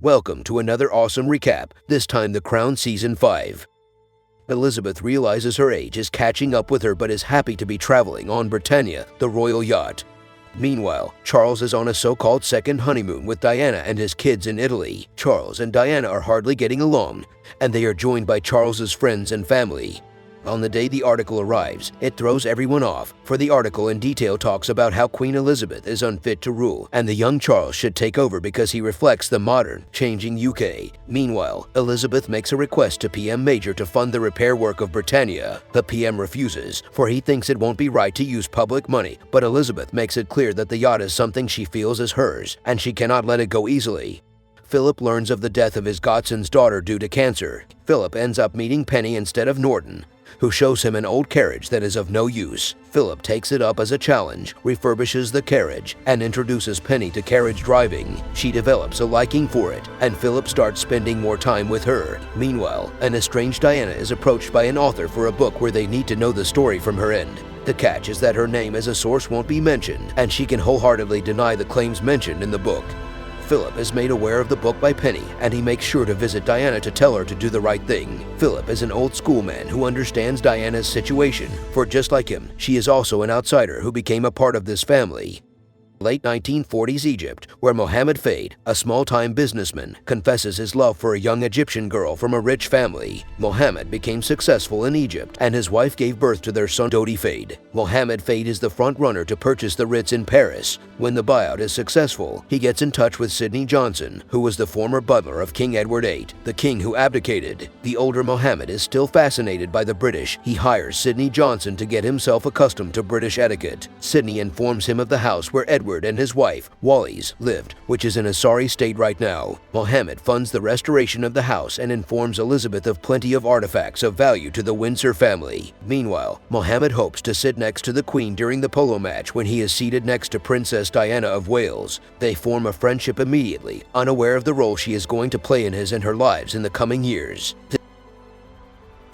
Welcome to another awesome recap, this time The Crown Season 5. Elizabeth realizes her age is catching up with her but is happy to be traveling on Britannia, the royal yacht. Meanwhile, Charles is on a so-called second honeymoon with Diana and his kids in Italy. Charles and Diana are hardly getting along, and they are joined by Charles's friends and family. On the day the article arrives, it throws everyone off, for the article in detail talks about how Queen Elizabeth is unfit to rule and the young Charles should take over because he reflects the modern, changing UK. Meanwhile, Elizabeth makes a request to PM Major to fund the repair work of Britannia. The PM refuses, for he thinks it won't be right to use public money, but Elizabeth makes it clear that the yacht is something she feels is hers, and she cannot let it go easily. Philip learns of the death of his godson's daughter due to cancer. Philip ends up meeting Penny instead of Norton, who shows him an old carriage that is of no use. Philip takes it up as a challenge, refurbishes the carriage, and introduces Penny to carriage driving. She develops a liking for it, and Philip starts spending more time with her. Meanwhile, an estranged Diana is approached by an author for a book where they need to know the story from her end. The catch is that her name as a source won't be mentioned, and she can wholeheartedly deny the claims mentioned in the book. Philip is made aware of the book by Penny, and he makes sure to visit Diana to tell her to do the right thing. Philip is an old school man who understands Diana's situation, for just like him, she is also an outsider who became a part of this family. Late 1940s Egypt, where Mohammed Fade, a small-time businessman, confesses his love for a young Egyptian girl from a rich family. Mohammed became successful in Egypt, and his wife gave birth to their son Dodi Fade. Mohammed Fade is the front-runner to purchase the Ritz in Paris. When the buyout is successful, he gets in touch with Sidney Johnson, who was the former butler of King Edward VIII, the king who abdicated. The older Mohammed is still fascinated by the British. He hires Sidney Johnson to get himself accustomed to British etiquette. Sidney informs him of the house where Edward and his wife, Wallis, lived, which is in a sorry state right now. Mohammed funds the restoration of the house and informs Elizabeth of plenty of artifacts of value to the Windsor family. Meanwhile, Mohammed hopes to sit next to the Queen during the polo match when he is seated next to Princess Diana of Wales. They form a friendship immediately, unaware of the role she is going to play in his and her lives in the coming years.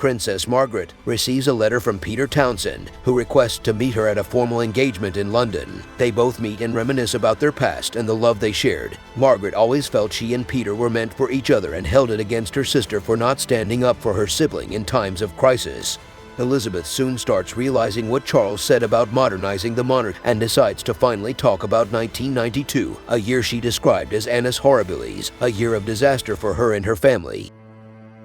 Princess Margaret receives a letter from Peter Townsend, who requests to meet her at a formal engagement in London. They both meet and reminisce about their past and the love they shared. Margaret always felt she and Peter were meant for each other and held it against her sister for not standing up for her sibling in times of crisis. Elizabeth soon starts realizing what Charles said about modernizing the monarch and decides to finally talk about 1992, a year she described as annus horribilis, a year of disaster for her and her family.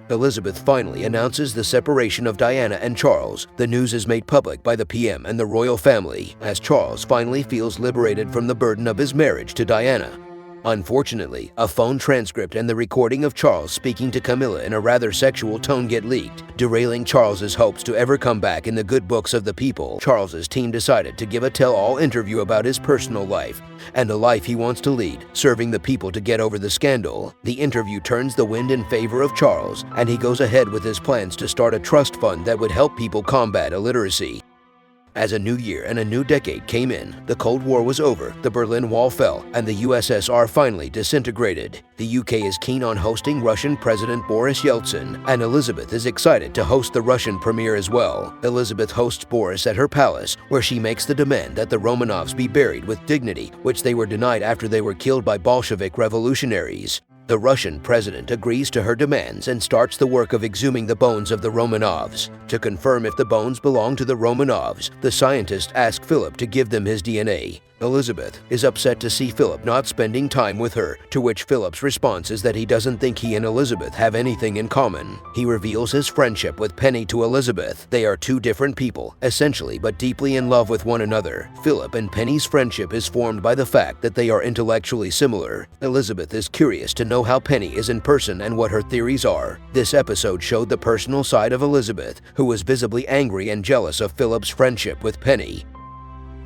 Elizabeth finally announces the separation of Diana and Charles. The news is made public by the PM and the royal family, as Charles finally feels liberated from the burden of his marriage to Diana. Unfortunately, a phone transcript and the recording of Charles speaking to Camilla in a rather sexual tone get leaked, derailing Charles's hopes to ever come back in the good books of the people. Charles's team decided to give a tell-all interview about his personal life and a life he wants to lead, serving the people to get over the scandal. The interview turns the wind in favor of Charles, and he goes ahead with his plans to start a trust fund that would help people combat illiteracy. As a new year and a new decade came in, the Cold War was over, the Berlin Wall fell, and the USSR finally disintegrated. The UK is keen on hosting Russian President Boris Yeltsin, and Elizabeth is excited to host the Russian premier as well. Elizabeth hosts Boris at her palace, where she makes the demand that the Romanovs be buried with dignity, which they were denied after they were killed by Bolshevik revolutionaries. The Russian president agrees to her demands and starts the work of exhuming the bones of the Romanovs. To confirm if the bones belong to the Romanovs, the scientists ask Philip to give them his DNA. Elizabeth is upset to see Philip not spending time with her, to which Philip's response is that he doesn't think he and Elizabeth have anything in common. He reveals his friendship with Penny to Elizabeth. They are two different people, essentially, but deeply in love with one another. Philip and Penny's friendship is formed by the fact that they are intellectually similar. Elizabeth is curious to know how Penny is in person and what her theories are. This episode showed the personal side of Elizabeth, who was visibly angry and jealous of Philip's friendship with Penny.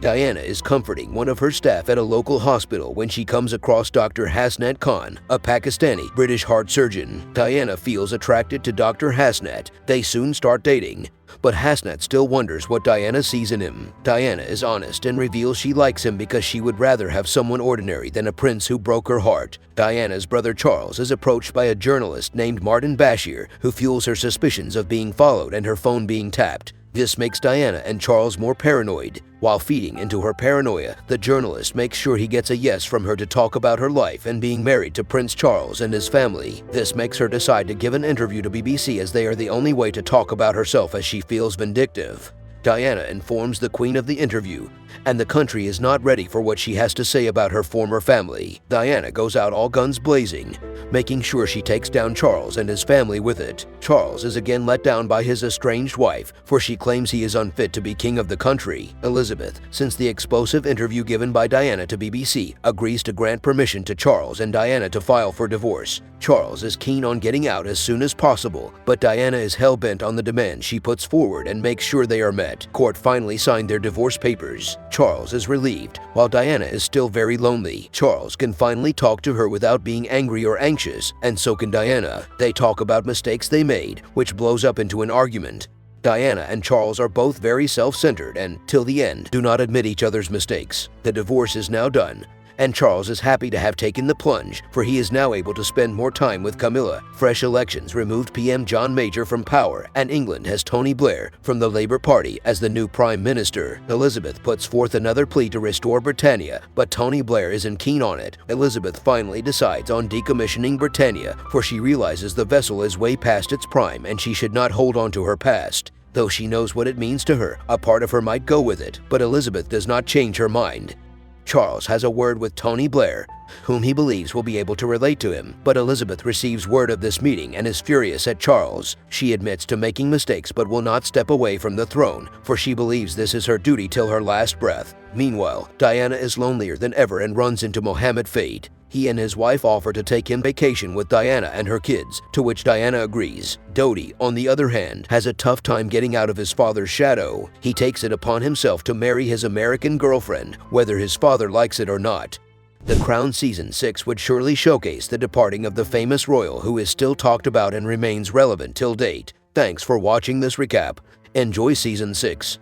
Diana is comforting one of her staff at a local hospital when she comes across Dr. Hasnat Khan, a Pakistani British heart surgeon. Diana feels attracted to Dr. Hasnat. They soon start dating, but Hasnat still wonders what Diana sees in him. Diana is honest and reveals she likes him because she would rather have someone ordinary than a prince who broke her heart. Diana's brother Charles is approached by a journalist named Martin Bashir, who fuels her suspicions of being followed and her phone being tapped. This makes Diana and Charles more paranoid. While feeding into her paranoia, the journalist makes sure he gets a yes from her to talk about her life and being married to Prince Charles and his family. This makes her decide to give an interview to BBC, as they are the only way to talk about herself, as she feels vindictive. Diana informs the Queen of the interview, and the country is not ready for what she has to say about her former family. Diana goes out all guns blazing, making sure she takes down Charles and his family with it. Charles is again let down by his estranged wife, for she claims he is unfit to be king of the country. Elizabeth, since the explosive interview given by Diana to BBC, agrees to grant permission to Charles and Diana to file for divorce. Charles is keen on getting out as soon as possible, but Diana is hell-bent on the demands she puts forward and makes sure they are met. Court finally signed their divorce papers. Charles is relieved, while Diana is still very lonely. Charles can finally talk to her without being angry or anxious, and so can Diana. They talk about mistakes they made, which blows up into an argument. Diana and Charles are both very self-centered and, till the end, do not admit each other's mistakes. The divorce is now done, and Charles is happy to have taken the plunge, for he is now able to spend more time with Camilla. Fresh elections removed PM John Major from power, and England has Tony Blair from the Labour Party as the new Prime Minister. Elizabeth puts forth another plea to restore Britannia, but Tony Blair isn't keen on it. Elizabeth finally decides on decommissioning Britannia, for she realizes the vessel is way past its prime and she should not hold on to her past. Though she knows what it means to her, a part of her might go with it, but Elizabeth does not change her mind. Charles has a word with Tony Blair, whom he believes will be able to relate to him, but Elizabeth receives word of this meeting and is furious at Charles. She admits to making mistakes but will not step away from the throne, for she believes this is her duty till her last breath. Meanwhile, Diana is lonelier than ever and runs into Mohammed Fate. He and his wife offer to take him vacation with Diana and her kids, to which Diana agrees. Dodi, on the other hand, has a tough time getting out of his father's shadow. He takes it upon himself to marry his American girlfriend, whether his father likes it or not. The Crown Season 6 would surely showcase the departing of the famous royal who is still talked about and remains relevant till date. Thanks for watching this recap. Enjoy Season 6.